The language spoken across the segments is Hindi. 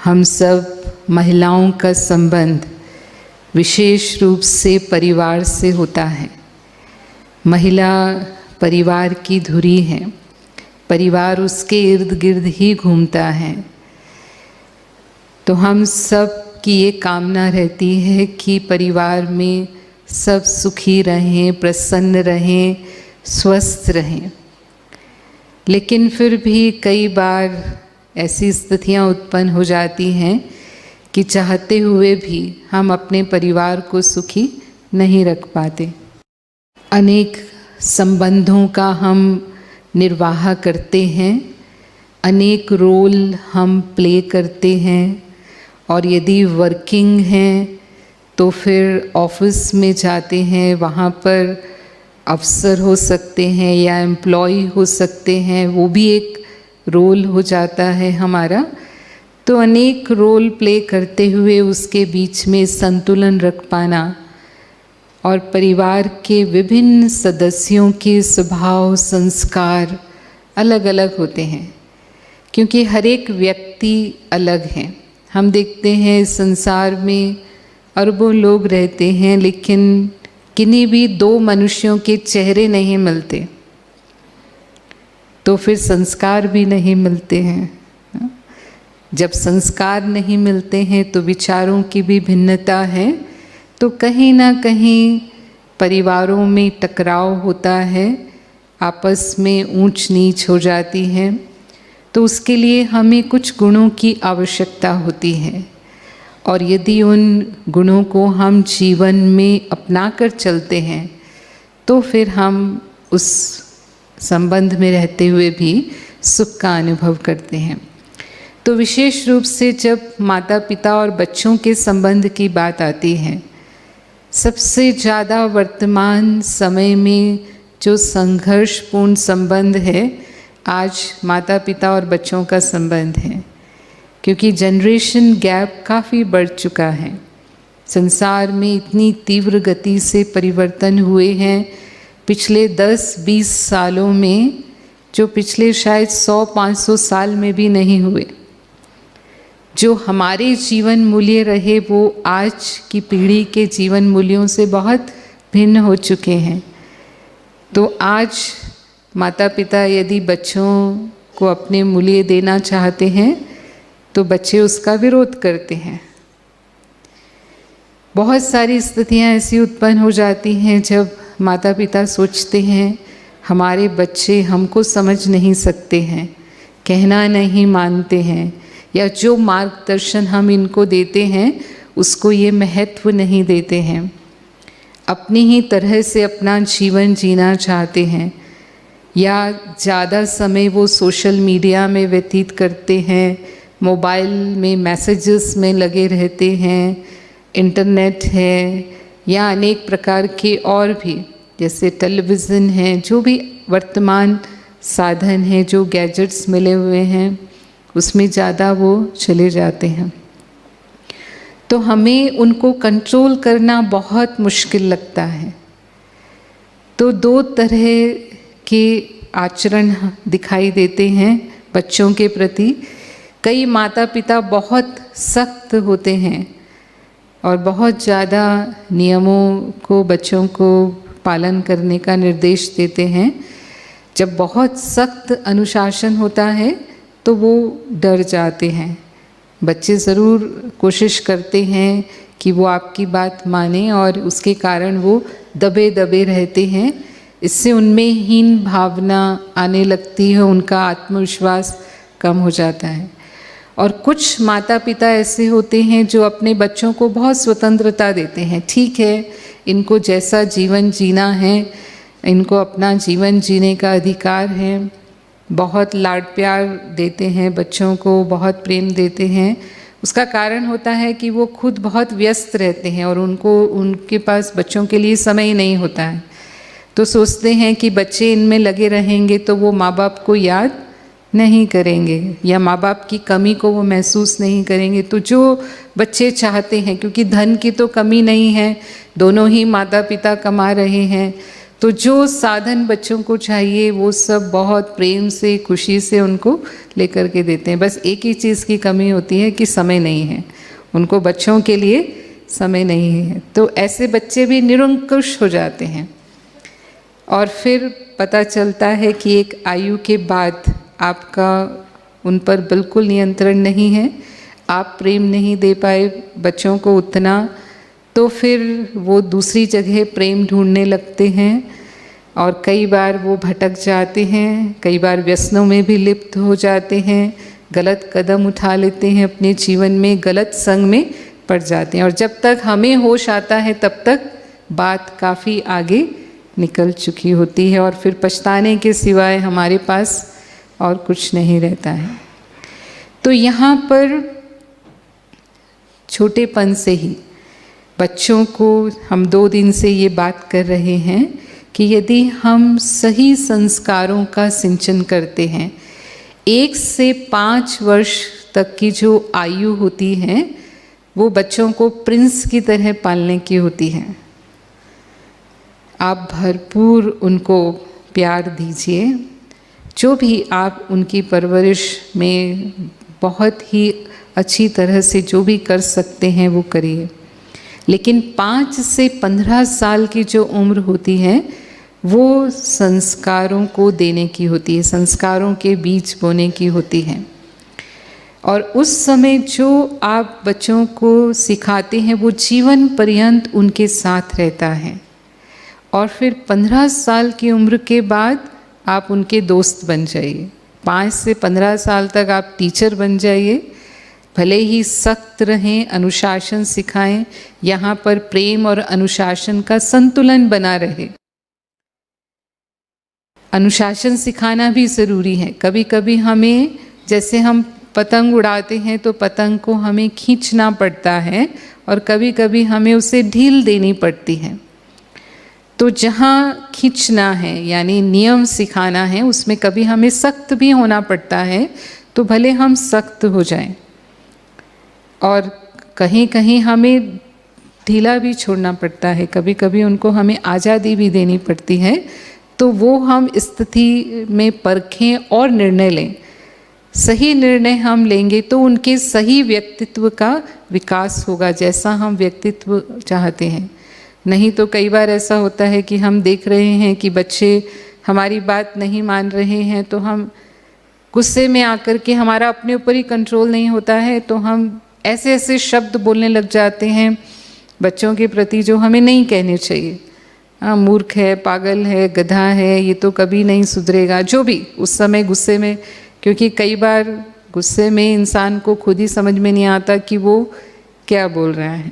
हम सब महिलाओं का संबंध विशेष रूप से परिवार से होता है। महिला परिवार की धुरी है, परिवार उसके इर्द गिर्द ही घूमता है। तो हम सब की ये कामना रहती है कि परिवार में सब सुखी रहें, प्रसन्न रहें, स्वस्थ रहें। लेकिन फिर भी कई बार ऐसी स्थितियां उत्पन्न हो जाती हैं कि चाहते हुए भी हम अपने परिवार को सुखी नहीं रख पाते। अनेक संबंधों का हम निर्वाह करते हैं, अनेक रोल हम प्ले करते हैं, और यदि वर्किंग हैं तो फिर ऑफिस में जाते हैं, वहाँ पर अफसर हो सकते हैं या एम्प्लॉय हो सकते हैं, वो भी एक रोल हो जाता है हमारा। तो अनेक रोल प्ले करते हुए उसके बीच में संतुलन रख पाना, और परिवार के विभिन्न सदस्यों के स्वभाव संस्कार अलग अलग होते हैं, क्योंकि हर एक व्यक्ति अलग है। हम देखते हैं संसार में अरबों लोग रहते हैं, लेकिन किन्हीं भी दो मनुष्यों के चेहरे नहीं मिलते, तो फिर संस्कार भी नहीं मिलते हैं। जब संस्कार नहीं मिलते हैं तो विचारों की भी भिन्नता है, तो कहीं ना कहीं परिवारों में टकराव होता है, आपस में ऊंच नीच हो जाती है। तो उसके लिए हमें कुछ गुणों की आवश्यकता होती है, और यदि उन गुणों को हम जीवन में अपना कर चलते हैं तो फिर हम उस संबंध में रहते हुए भी सुख का अनुभव करते हैं। तो विशेष रूप से जब माता पिता और बच्चों के संबंध की बात आती है, सबसे ज़्यादा वर्तमान समय में जो संघर्षपूर्ण संबंध है, आज माता पिता और बच्चों का संबंध है, क्योंकि जनरेशन गैप काफ़ी बढ़ चुका है। संसार में इतनी तीव्र गति से परिवर्तन हुए हैं पिछले 10-20 सालों में, जो पिछले शायद 100-500 साल में भी नहीं हुए। जो हमारे जीवन मूल्य रहे वो आज की पीढ़ी के जीवन मूल्यों से बहुत भिन्न हो चुके हैं। तो आज माता पिता यदि बच्चों को अपने मूल्य देना चाहते हैं तो बच्चे उसका विरोध करते हैं। बहुत सारी स्थितियां ऐसी उत्पन्न हो जाती हैं जब माता पिता सोचते हैं हमारे बच्चे हमको समझ नहीं सकते हैं, कहना नहीं मानते हैं, या जो मार्गदर्शन हम इनको देते हैं उसको ये महत्व नहीं देते हैं, अपनी ही तरह से अपना जीवन जीना चाहते हैं, या ज़्यादा समय वो सोशल मीडिया में व्यतीत करते हैं, मोबाइल में मैसेजेस में लगे रहते हैं, इंटरनेट है या अनेक प्रकार के और भी जैसे टेलीविज़न है, जो भी वर्तमान साधन हैं, जो गैजेट्स मिले हुए हैं, उसमें ज़्यादा वो चले जाते हैं। तो हमें उनको कंट्रोल करना बहुत मुश्किल लगता है। तो दो तरह के आचरण दिखाई देते हैं बच्चों के प्रति। कई माता पिता बहुत सख्त होते हैं और बहुत ज़्यादा नियमों को बच्चों को पालन करने का निर्देश देते हैं। जब बहुत सख्त अनुशासन होता है तो वो डर जाते हैं। बच्चे ज़रूर कोशिश करते हैं कि वो आपकी बात माने, और उसके कारण वो दबे दबे रहते हैं। इससे उनमें हीन भावना आने लगती है, उनका आत्मविश्वास कम हो जाता है। और कुछ माता पिता ऐसे होते हैं जो अपने बच्चों को बहुत स्वतंत्रता देते हैं। ठीक है, इनको जैसा जीवन जीना है, इनको अपना जीवन जीने का अधिकार है। बहुत लाड प्यार देते हैं बच्चों को, बहुत प्रेम देते हैं। उसका कारण होता है कि वो खुद बहुत व्यस्त रहते हैं और उनके पास बच्चों के लिए समय ही नहीं होता है। तो सोचते हैं कि बच्चे इनमें लगे रहेंगे तो वो माँ बाप को याद नहीं करेंगे या माँ बाप की कमी को वो महसूस नहीं करेंगे। तो जो बच्चे चाहते हैं, क्योंकि धन की तो कमी नहीं है, दोनों ही माता पिता कमा रहे हैं, तो जो साधन बच्चों को चाहिए वो सब बहुत प्रेम से, खुशी से उनको लेकर के देते हैं। बस एक ही चीज़ की कमी होती है कि समय नहीं है, उनको बच्चों के लिए समय नहीं है। तो ऐसे बच्चे भी निरंकुश हो जाते हैं और फिर पता चलता है कि एक आयु के बाद आपका उन पर बिल्कुल नियंत्रण नहीं है, आप प्रेम नहीं दे पाए बच्चों को उतना, तो फिर वो दूसरी जगह प्रेम ढूंढने लगते हैं और कई बार वो भटक जाते हैं, कई बार व्यसनों में भी लिप्त हो जाते हैं, गलत कदम उठा लेते हैं अपने जीवन में, गलत संग में पड़ जाते हैं। और जब तक हमें होश आता है तब तक बात काफ़ी आगे निकल चुकी होती है और फिर पछताने के सिवाय हमारे पास और कुछ नहीं रहता है। तो यहाँ पर छोटेपन से ही बच्चों को हम 2 दिन से ये बात कर रहे हैं कि यदि हम सही संस्कारों का सिंचन करते हैं, 1 से 5 वर्ष तक की जो आयु होती है वो बच्चों को प्रिंस की तरह पालने की होती है। आप भरपूर उनको प्यार दीजिए, जो भी आप उनकी परवरिश में बहुत ही अच्छी तरह से जो भी कर सकते हैं वो करिए। लेकिन 5 से 15 साल की जो उम्र होती है वो संस्कारों को देने की होती है, संस्कारों के बीज बोने की होती है। और उस समय जो आप बच्चों को सिखाते हैं वो जीवन पर्यंत उनके साथ रहता है। और फिर 15 साल की उम्र के बाद आप उनके दोस्त बन जाइए। 5 से 15 साल तक आप टीचर बन जाइए, भले ही सख्त रहें, अनुशासन सिखाएं, यहाँ पर प्रेम और अनुशासन का संतुलन बना रहे। अनुशासन सिखाना भी ज़रूरी है। कभी कभी हमें, जैसे हम पतंग उड़ाते हैं तो पतंग को हमें खींचना पड़ता है और कभी कभी हमें उसे ढील देनी पड़ती है। तो जहाँ खींचना है यानी नियम सिखाना है, उसमें कभी हमें सख्त भी होना पड़ता है, तो भले हम सख्त हो जाएं। और कहीं कहीं हमें ढीला भी छोड़ना पड़ता है, कभी कभी उनको हमें आज़ादी भी देनी पड़ती है। तो वो हम स्थिति में परखें और निर्णय लें। सही निर्णय हम लेंगे तो उनके सही व्यक्तित्व का विकास होगा, जैसा हम व्यक्तित्व चाहते हैं। नहीं तो कई बार ऐसा होता है कि हम देख रहे हैं कि बच्चे हमारी बात नहीं मान रहे हैं, तो हम गुस्से में आकर के, हमारा अपने ऊपर ही कंट्रोल नहीं होता है, तो हम ऐसे ऐसे शब्द बोलने लग जाते हैं बच्चों के प्रति जो हमें नहीं कहने चाहिए। मूर्ख है, पागल है, गधा है, ये तो कभी नहीं सुधरेगा, जो भी उस समय गुस्से में, क्योंकि कई बार गुस्से में इंसान को खुद ही समझ में नहीं आता कि वो क्या बोल रहा है।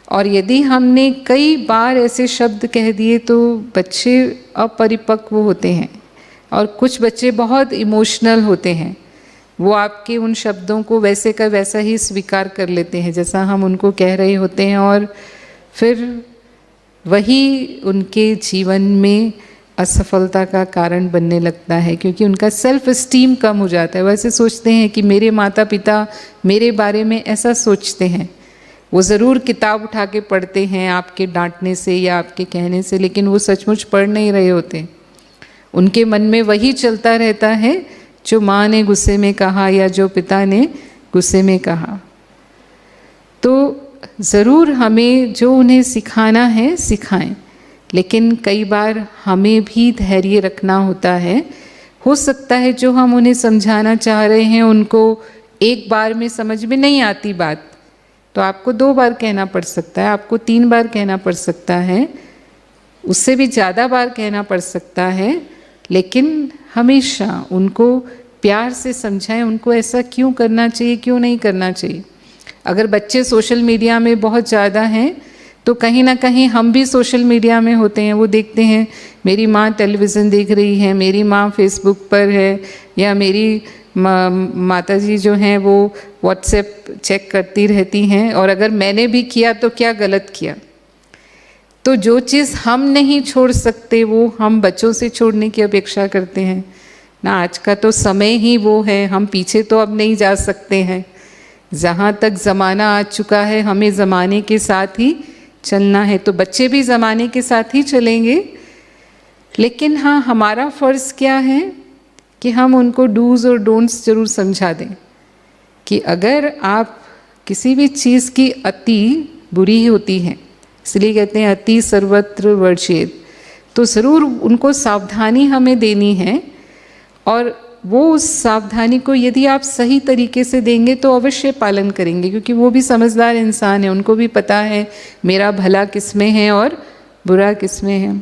और यदि हमने कई बार ऐसे शब्द कह दिए तो बच्चे अपरिपक्व होते हैं और कुछ बच्चे बहुत इमोशनल होते हैं। वो आपके उन शब्दों को वैसे का वैसा ही स्वीकार कर लेते हैं जैसा हम उनको कह रहे होते हैं, और फिर वही उनके जीवन में असफलता का कारण बनने लगता है, क्योंकि उनका सेल्फ एस्टीम कम हो जाता है। वैसे सोचते हैं कि मेरे माता पिता मेरे बारे में ऐसा सोचते हैं। वो ज़रूर किताब उठा के पढ़ते हैं आपके डांटने से या आपके कहने से, लेकिन वो सचमुच पढ़ नहीं रहे होते। उनके मन में वही चलता रहता है जो माँ ने गुस्से में कहा या जो पिता ने गुस्से में कहा। तो ज़रूर हमें जो उन्हें सिखाना है सिखाएं, लेकिन कई बार हमें भी धैर्य रखना होता है। हो सकता है जो हम उन्हें समझाना चाह रहे हैं उनको एक बार में समझ में नहीं आती बात, तो आपको 2 बार कहना पड़ सकता है, आपको 3 बार कहना पड़ सकता है, उससे भी ज़्यादा बार कहना पड़ सकता है। लेकिन हमेशा उनको प्यार से समझाएं, उनको ऐसा क्यों करना चाहिए, क्यों नहीं करना चाहिए। अगर बच्चे सोशल मीडिया में बहुत ज़्यादा हैं तो कहीं ना कहीं हम भी सोशल मीडिया में होते हैं। वो देखते हैं मेरी माँ टेलीविज़न देख रही है, मेरी माँ फेसबुक पर है, या मेरी माता जी जो हैं वो व्हाट्सएप चेक करती रहती हैं, और अगर मैंने भी किया तो क्या गलत किया। तो जो चीज़ हम नहीं छोड़ सकते वो हम बच्चों से छोड़ने की अपेक्षा करते हैं ना। आज का तो समय ही वो है, हम पीछे तो अब नहीं जा सकते हैं। जहाँ तक ज़माना आ चुका है हमें ज़माने के साथ ही चलना है। तो बच्चे भी ज़माने के साथ ही चलेंगे लेकिन हाँ, हमारा फ़र्ज़ क्या है कि हम उनको डूज़ और डोंट्स ज़रूर समझा दें कि अगर आप किसी भी चीज़ की अति बुरी होती है, इसलिए कहते हैं अति सर्वत्र वर्जित, तो ज़रूर उनको सावधानी हमें देनी है। और वो उस सावधानी को यदि आप सही तरीके से देंगे तो अवश्य पालन करेंगे, क्योंकि वो भी समझदार इंसान है, उनको भी पता है मेरा भला किस में है और बुरा किस में है।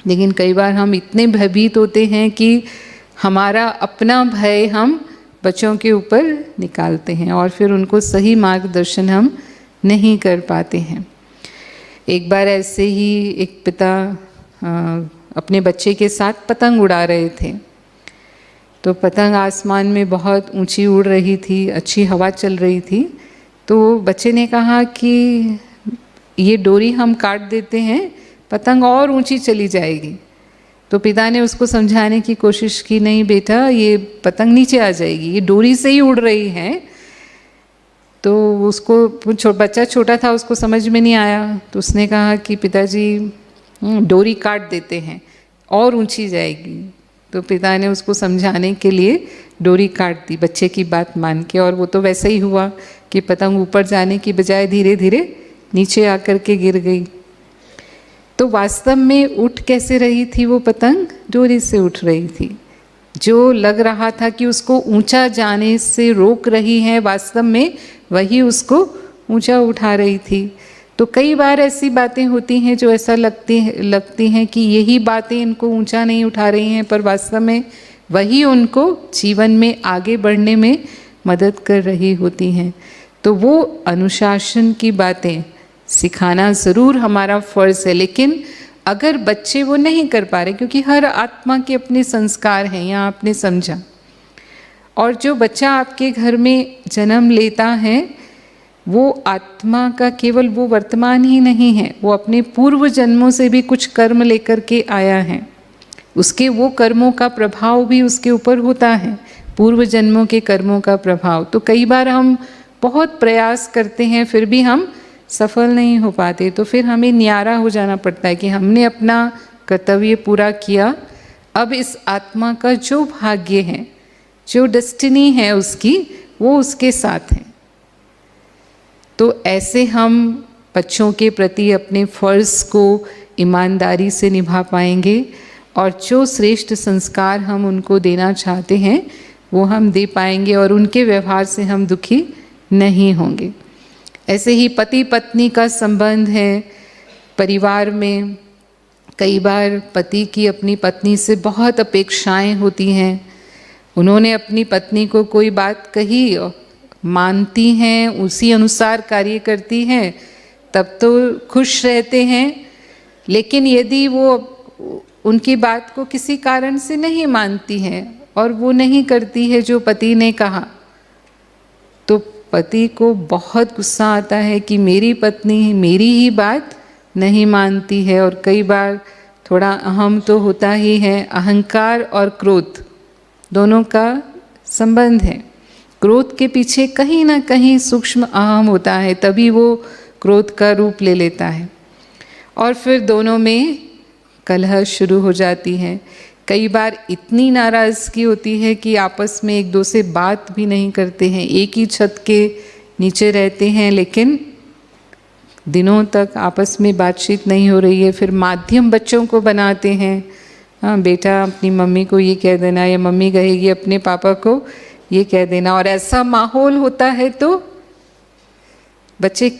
लेकिन कई बार हम इतने भयभीत होते हैं कि हमारा अपना भय हम बच्चों के ऊपर निकालते हैं और फिर उनको सही मार्गदर्शन हम नहीं कर पाते हैं। एक बार ऐसे ही एक पिता अपने बच्चे के साथ पतंग उड़ा रहे थे, तो पतंग आसमान में बहुत ऊंची उड़ रही थी, अच्छी हवा चल रही थी। तो बच्चे ने कहा कि ये डोरी हम काट देते हैं, पतंग और ऊंची चली जाएगी। तो पिता ने उसको समझाने की कोशिश की, नहीं बेटा, ये पतंग नीचे आ जाएगी, ये डोरी से ही उड़ रही है। तो उसको बच्चा छोटा था, उसको समझ में नहीं आया। तो उसने कहा कि पिताजी डोरी काट देते हैं और ऊंची जाएगी। तो पिता ने उसको समझाने के लिए डोरी काट दी बच्चे की बात मान के, और वो तो वैसा ही हुआ कि पतंग ऊपर जाने की बजाय धीरे धीरे नीचे आकर के गिर गई। तो वास्तव में उठ कैसे रही थी वो पतंग? डोरी से उठ रही थी। जो लग रहा था कि उसको ऊंचा जाने से रोक रही है, वास्तव में वही उसको ऊंचा उठा रही थी। तो कई बार ऐसी बातें होती हैं जो ऐसा लगती हैं कि यही बातें इनको ऊंचा नहीं उठा रही हैं, पर वास्तव में वही उनको जीवन में आगे बढ़ने में मदद कर रही होती हैं। तो वो अनुशासन की बातें सिखाना ज़रूर हमारा फ़र्ज़ है। लेकिन अगर बच्चे वो नहीं कर पा रहे, क्योंकि हर आत्मा के अपने संस्कार हैं, यहाँ आपने समझा, और जो बच्चा आपके घर में जन्म लेता है वो आत्मा का केवल वो वर्तमान ही नहीं है, वो अपने पूर्व जन्मों से भी कुछ कर्म लेकर के आया है। उसके वो कर्मों का प्रभाव भी उसके ऊपर होता है, पूर्व जन्मों के कर्मों का प्रभाव। तो कई बार हम बहुत प्रयास करते हैं फिर भी हम सफल नहीं हो पाते, तो फिर हमें न्यारा हो जाना पड़ता है कि हमने अपना कर्तव्य पूरा किया, अब इस आत्मा का जो भाग्य है, जो डेस्टिनी है उसकी, वो उसके साथ है। तो ऐसे हम बच्चों के प्रति अपने फ़र्ज़ को ईमानदारी से निभा पाएंगे और जो श्रेष्ठ संस्कार हम उनको देना चाहते हैं वो हम दे पाएंगे और उनके व्यवहार से हम दुखी नहीं होंगे। ऐसे ही पति पत्नी का संबंध है परिवार में। कई बार पति की अपनी पत्नी से बहुत अपेक्षाएं होती हैं, उन्होंने अपनी पत्नी को कोई बात कही, मानती हैं, उसी अनुसार कार्य करती हैं, तब तो खुश रहते हैं। लेकिन यदि वो उनकी बात को किसी कारण से नहीं मानती हैं और वो नहीं करती है जो पति ने कहा, तो पति को बहुत गुस्सा आता है कि मेरी पत्नी मेरी ही बात नहीं मानती है। और कई बार थोड़ा अहम तो होता ही है, अहंकार और क्रोध दोनों का संबंध है। क्रोध के पीछे कहीं ना कहीं सूक्ष्म अहम होता है, तभी वो क्रोध का रूप ले लेता है और फिर दोनों में कलह शुरू हो जाती है। कई बार इतनी नाराज़गी होती है कि आपस में एक दो से बात भी नहीं करते हैं, एक ही छत के नीचे रहते हैं लेकिन दिनों तक आपस में बातचीत नहीं हो रही है। फिर माध्यम बच्चों को बनाते हैं, हाँ बेटा अपनी मम्मी को ये कह देना, या मम्मी कहेगी अपने पापा को ये कह देना, और ऐसा माहौल होता है तो बच्चे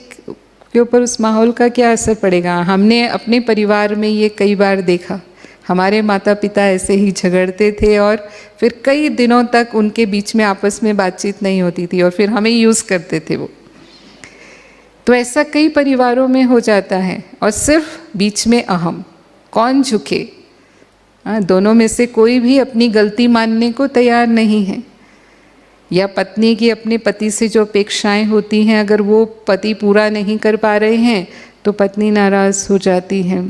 के ऊपर उस माहौल का क्या असर पड़ेगा। हमने अपने परिवार में ये कई बार देखा, हमारे माता पिता ऐसे ही झगड़ते थे और फिर कई दिनों तक उनके बीच में आपस में बातचीत नहीं होती थी और फिर हमें यूज़ करते थे वो। तो ऐसा कई परिवारों में हो जाता है और सिर्फ बीच में अहम, कौन झुके, दोनों में से कोई भी अपनी गलती मानने को तैयार नहीं है। या पत्नी की अपने पति से जो अपेक्षाएं होती हैं, अगर वो पति पूरा नहीं कर पा रहे हैं तो पत्नी नाराज़ हो जाती है।